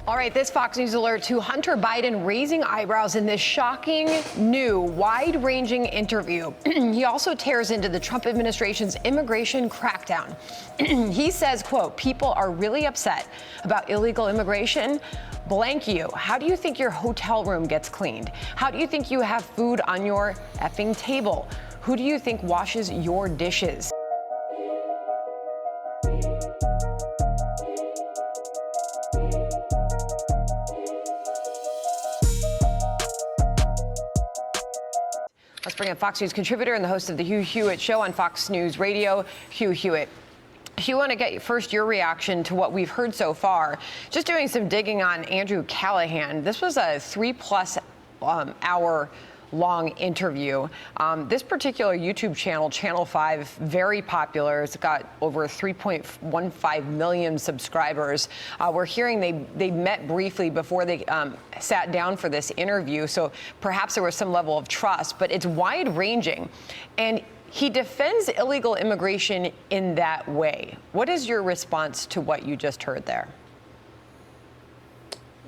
All right, this Fox News alert to Hunter Biden raising eyebrows in this shocking, new, wide-ranging interview. He also tears into the Trump administration's immigration crackdown. He says, quote, people are really upset about illegal immigration. Blank you. How do you think your hotel room gets cleaned? How do you think you have food on your effing table? Who do you think washes your dishes? Let's bring in Fox News contributor and the host of the Hugh Hewitt Show on Fox News Radio, Hugh Hewitt. Hugh, I want to get first your reaction to what we've heard so far. Just doing some digging on Andrew Callahan. This was a 3+ hour long interview. This particular YouTube channel, Channel 5, very popular. It's got over 3.15 million subscribers. We're hearing they met briefly before they sat down for this interview, so perhaps there was some level of trust, but it's wide-ranging. And he defends illegal immigration in that way. What is your response to what you just heard there?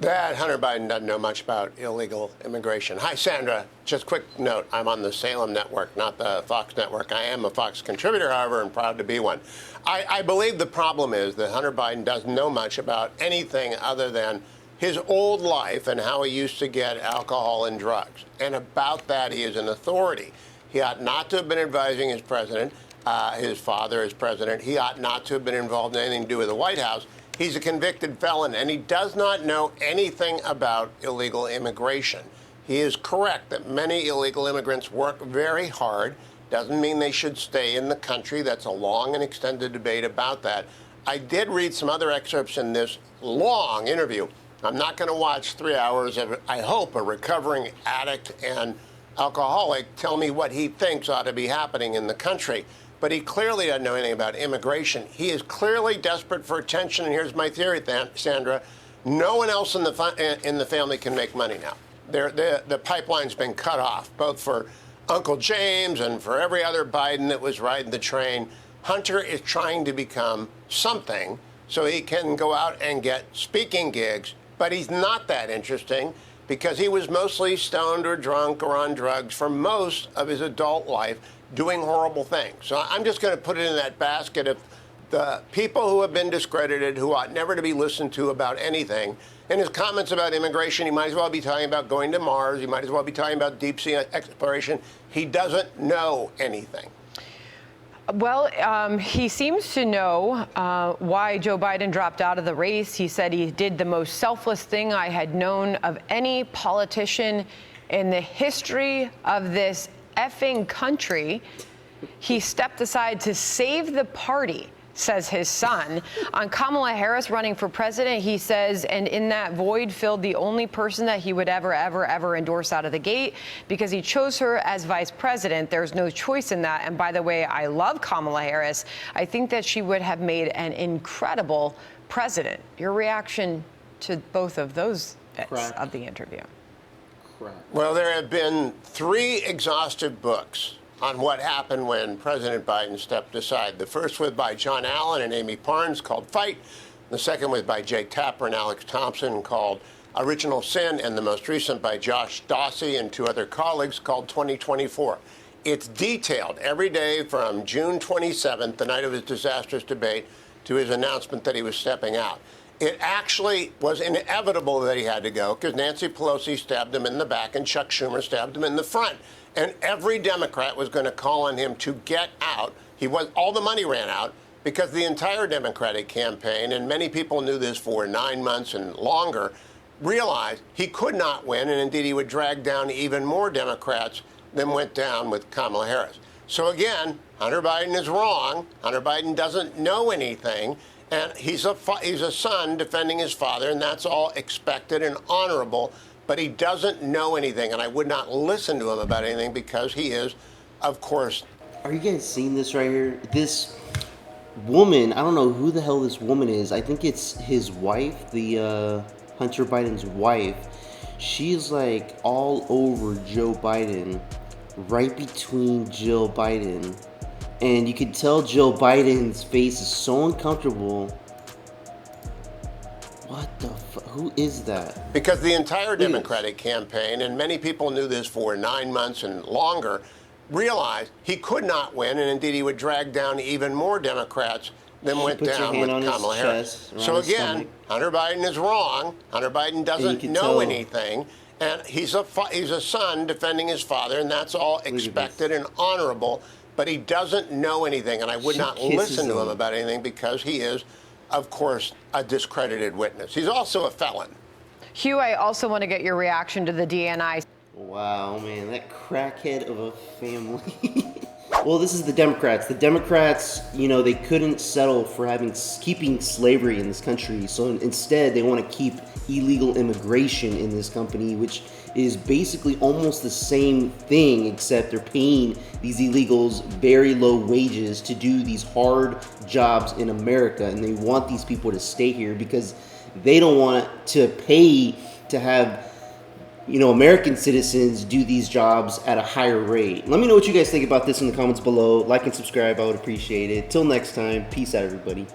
That Hunter Biden doesn't know much about illegal immigration. Hi, Sandra. Just quick note, I'm on the Salem network, not the Fox network. I am a Fox contributor, however, and proud to be one. I believe the problem is that Hunter Biden doesn't know much about anything other than his old life and how he used to get alcohol and drugs. And about that, he is an authority. He ought not to have been advising his president, his father as president. He ought not to have been involved in anything to do with the White House. He's a convicted felon, and he does not know anything about illegal immigration. He is correct that many illegal immigrants work very hard. Doesn't mean they should stay in the country. That's a long and extended debate about that. I did read some other excerpts in this long interview. I'm not going to watch 3 hours of, I hope, a recovering addict and alcoholic tell me what he thinks ought to be happening in the country. But he clearly doesn't know anything about immigration. He is clearly desperate for attention. And here's my theory, Sandra. No one else in the family can make money now. The pipeline's been cut off, both for Uncle James and for every other Biden that was riding the train. Hunter is trying to become something so he can go out and get speaking gigs. But he's not that interesting because he was mostly stoned or drunk or on drugs for most of his adult life, doing horrible things. So I'm just going to put it in that basket of the people who have been discredited, who ought never to be listened to about anything. In his comments about immigration, he might as well be talking about going to Mars. He might as well be talking about deep sea exploration. He doesn't know anything. Well, he seems to know why Joe Biden dropped out of the race. He said he did the most selfless thing I had known of any politician in the history of this effing country. He stepped aside to save the party, says his son. On Kamala Harris running for president, he says, and in that void filled the only person that he would ever endorse out of the gate because he chose her as vice president. There's no choice in that. And by the way, I love Kamala Harris. I think that she would have made an incredible president. Your reaction to both of those bits of the interview? Well, there have been 3 exhaustive books on what happened when President Biden stepped aside. The first was by John Allen and Amy Parnes called Fight. The second was by Jay Tapper and Alex Thompson called Original Sin. And the most recent by Josh Dawsey and 2 other colleagues called 2024. It's detailed every day from June 27th, the night of his disastrous debate, to his announcement that he was stepping out. It actually was inevitable that he had to go because Nancy Pelosi stabbed him in the back and Chuck Schumer stabbed him in the front. And every Democrat was going to call on him to get out. All the money ran out because the entire Democratic campaign, and many people knew this for 9 months and longer, realized he could not win, and indeed he would drag down even more Democrats than went down with Kamala Harris. So again, Hunter Biden is wrong. Hunter Biden doesn't know anything. And he's a son defending his father, and that's all expected and honorable. But he doesn't know anything, and I would not listen to him about anything because he is, of course. Are you guys seeing this right here? This woman, I don't know who the hell this woman is. I think it's his wife, the Hunter Biden's wife. She's like all over Joe Biden, right between Jill Biden. And you can tell Joe Biden's face is so uncomfortable. What the fuck? Who is that? Because the entire at this. Democratic campaign, and many people knew this for 9 months and longer, realized he could not win, and indeed he would drag down even more Democrats than went Put your down hand with on his Kamala Harris. chest, around So his again, stomach. Hunter Biden is wrong. Hunter Biden doesn't can know tell. anything, and he's a son defending his father, and that's all expected and honorable. But he doesn't know anything, and I would not listen to him about anything because he is, of course, a discredited witness. He's also a felon. Hugh, I also want to get your reaction to the DNI. Wow, man, that crackhead of a family. Well, this is the Democrats. The Democrats, you know, they couldn't settle for keeping slavery in this country. So instead, they want to keep illegal immigration in this company, which is basically almost the same thing, except they're paying these illegals very low wages to do these hard jobs in America. And they want these people to stay here because they don't want to pay to have, you know, American citizens do these jobs at a higher rate. Let me know what you guys think about this in the comments below. Like and subscribe, I would appreciate it. Till next time, peace out, everybody.